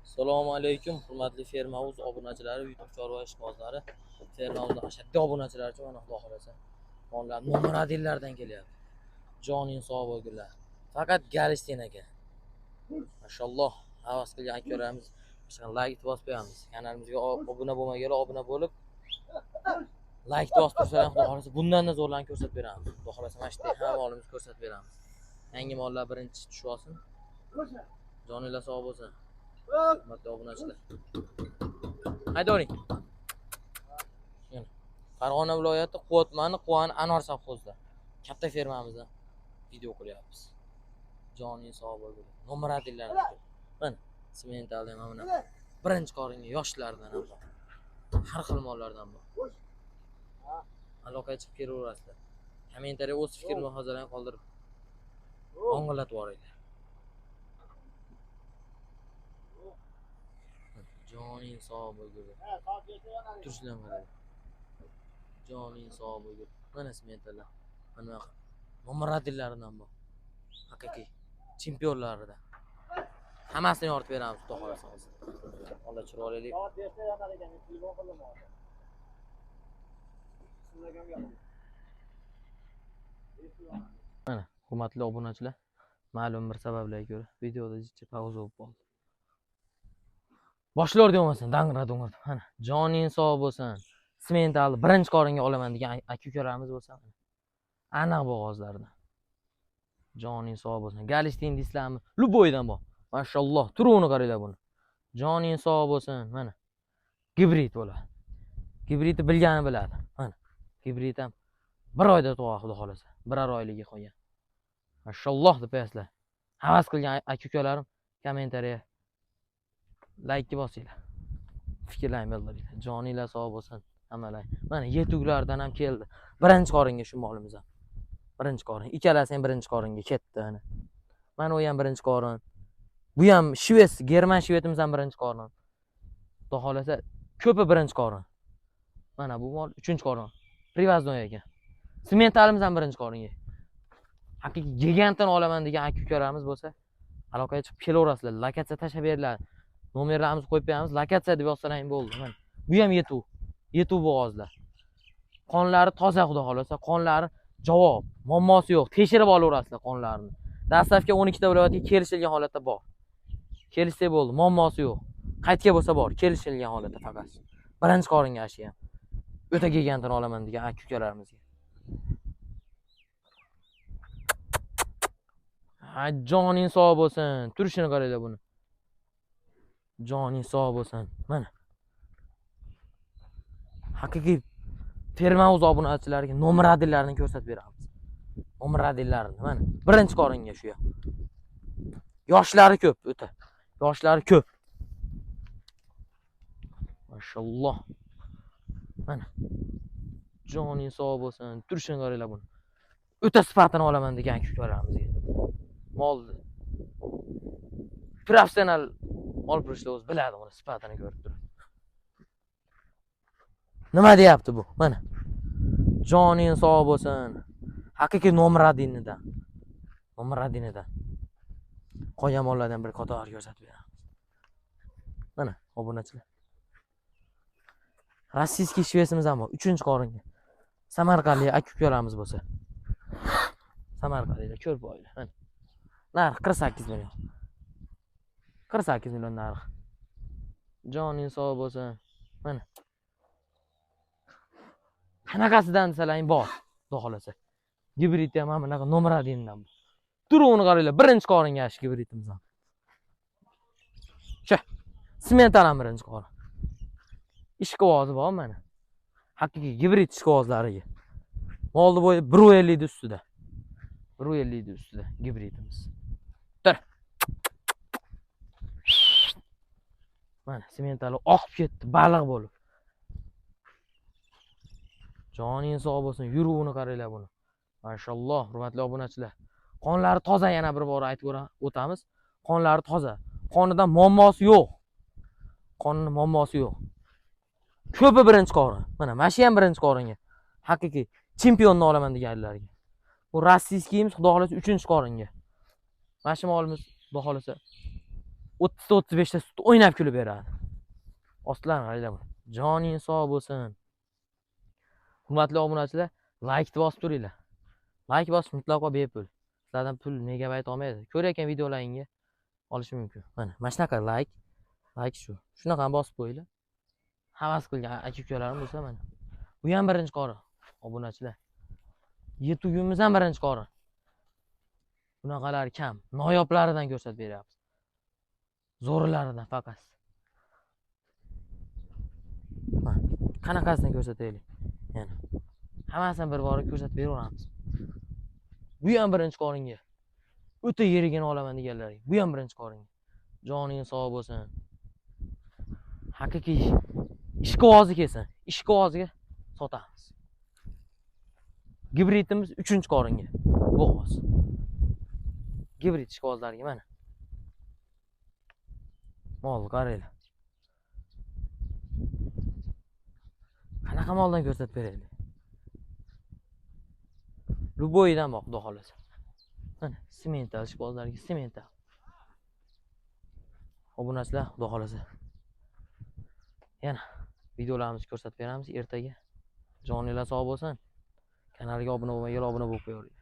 Assalomu alaykum, hurmatli Ferma Uz obunachilari, YouTube chorva ishqibozlari. Ferma Uzning ashaddiy obunachilari uchun mana Xudo xolasa, onlar nomuradillardan kelyapti. Joning sog' bo'lgunlar. Faqat Galishtin aka. Mashalloh, havas qilgan akalarimiz like bosib qo'yamiz. Kanalimizga obuna bo'lmaganlar obuna bo'lib, like bosib tursalar, Xudo xolasa bundan-da zo'rlarni ko'rsatib beramiz. Xudo xolasa mana shu hamma molimizni ko'rsatib beramiz. Yangi mollar birinchi tushib olsin. Joninglar sog' bo'lsin. Hurmatli obunachilar. Haydoring. Farg'ona viloyati Quvvat tumani Quvani Anor sovxozida katta fermamizdan video qilyapmiz. Joning sog' bo'lsin. Nomuradillar. Mana sementaldan mana birinchi qoringa yoshlardan ham bor. Har xil mollardan bor. Aloqaga chiqib kelaverasizlar. Kommentariya o'z fikr muhozaralarni qoldirib o'ng'illatib yuboringlar. Joning sog' bo'lsin. Turishlar qarang. Joning sog' bo'lsin. Mana sementallar. Mana nomuradillaridan bor. Haqiqiy chempionlaridan. Hammasini yoritib beramiz, xudo xolasa. Alloh chiroyli. Mana hurmatli obunachilar, ma'lum bir sabablarga ko'ra videoda jichcha pauza bo'lib qoldi. Boshlar demoqsin, dangradi. Mana joning sog' bo'lsin. Sementalni birinchi qoringa olaman degan aka-ukalarimiz bo'lsa, aniq bo'g'ozlardan. Joning sog' bo'lsin. Galishtin deysizlarmi? Luboydan bor. Mashalloh, turuvini qaranglar buni. Joning sog' bo'lsin. Mana gibrid bo'ladi. Gibridni bilgani biladi. Mana gibrid ham bir oyda tug'adi, xudo xolasa. Birar oyligiga qo'ygan. Mashalloh deb qo'yasizlar. Havas qilgan aka-ukalarim kommentariya like bosinglar. Fikrlaring bildiringlar. Joninglar sog' bo'lsin. Hammalar. Mana yetuklardan ham keldi. Birinchi qoringa shu molimiz ham. Birinchi qorin. Ikkalasi ham birinchi qoringa ketdi. Mana u ham birinchi qorin. Bu ham Shvets, German shvetimiz ham birinchi qorin. Xudo xolasa ko'pi birinchi qorin. Mana bu mol uchinchi qorin. Privaznoy ekan. Sementalimiz ham birinchi qoringa. Haqiqiy gigantdan olaman degan aka-ukalarimiz bo'lsa, aloqaga chiqib kelaverasizlar. Lokatsiya tashab beriladi. Nomerlarimizni qo'yib qo'yamiz. Lokatsiya deb yozsalaring bo'ldi. Mana bu ham yetuv bo'g'ozlar. Qonlari toza, xudo xolasa. Qonlari javob, muammosi yo'q. Tekshirib olaverasizlar qonlarini. Dastlabki 12 ta viloyatga kelishilgan holatda bor. Kelishsa bo'ldi, muammosi yo'q. Qaytga bo'lsa bor, kelishilgan holatda faqat. Birinchi qoringa ashi ham. O'ta gigantdan olaman degan aka-ukalarimizga. Joning sog' bo'lsin. Turishini qaranglar buni. Joning sog' bo'lsin. Mana. Haqiqiy Ferma Uz obunachilariga nomuradillarni ko'rsatib beramiz. Nomuradillarni mana birinchi qoringa shu ham. Yoshlari ko'p, o'ta. Yoshlari ko'p. Mashalloh. Mana. Joning sog' bo'lsin. Turishini qaranglar buni. O'ta sifatini olaman degan aka-ukalarimizga. Mol professional mol purishlar o'zi biladi, uni sifatini ko'rib turib. Nima deyapti bu? Mana. Joning sog' bo'lsin. Haqiqiy nomuradinidan. Qolgan mollardan bir qator ko'rsatib beramiz. Mana obunachilar. Rossiyskiy shvetsimiz ham bor. 3-qoringa. Samarqandlik aka-ukalarimiz bo'lsa. Samarqandliklar ko'rib qo'yinglar. Mana. Narx 48 million. 48 million narx. Joning sog' bo'lsin. Mana. Qanaqasidan desalaring bor, xudo xolasa. Gibrid ham mana bunaqa nomuradindan bor. Turuvini qaranglar, birinchi qoringa ash gibridimiz ham. Shu. Semental ham birinchi qorin. Ishqivozi bor mana. Haqiqiy gibrid ishqivozlariga. Molni bo'yi 1.50 ustida. 1.50 ustida gibridimiz. Tur. Mana sementali oqib ketdi, baliq bo'lib. Joning sog' bo'lsin. Yuruvini qaranglar buni. Mashalloh, hurmatli obunachilar. Qonlari toza, yana bir bor aytib o'tamiz. Qonlari toza. Qonidan muammosi yo'q. Qonning muammosi yo'q. Ko'pi birinchi qorin. Mana mashi ham birinchi qoringa. Haqiqiy chempionni olaman deganlarga. Bu rossiyskiyimiz, xudo xolasa 3-qoringa. Mana shu molimiz, xudo xolasa 30-35 ta sut o'ynab kulib beradi. Ostlarini qaranglar. Joning sog' bo'lsin. Hurmatli obunachilar, like bosib turinglar. Like bosish mutlaqo bepul. Sizlardan pul megabayt olmaydi. Ko'rayotgan videolaringga olish mumkin. Mana shunaqa like shu. Shunaqa bosib qo'yinglar. Havas qilgan aka-ukalarim bo'lsa mana. Bu ham birinchi qori obunachilar. YouTube'imiz ham birinchi qori. Bunaqalar kam. Noyoblaridan ko'rsatib beryapmiz. Zo'rilaridan faqat. Qanaqasini ko'rsataylik. Yana. Hammasini bir bor ko'rsatib beraveramiz. Bu ham birinchi qoringa. O'ta yerigini olaman deganlarga. Bu ham birinchi qoringa. Joning sog' bo'lsin. Haqiqiy ishqivozi kelsin. Ishqivoziga sotamiz. Gibridimiz 3-qoringa. Bo'g'oz. Gibrid ishqivozlarga mana. Mol qaranglar. Qanaqa moldan ko'rsatib beraylik? Luboydan boq, xudo xolasa. Mana semental ishqivozlarga semental. Obunachilar, xudo xolasa. Yana videolarimizni ko'rsatib beramiz ertaga. Joninglar sog' bo'lsin. Kanalga obuna bo'lmaganlar obuna bo'lib qo'ying.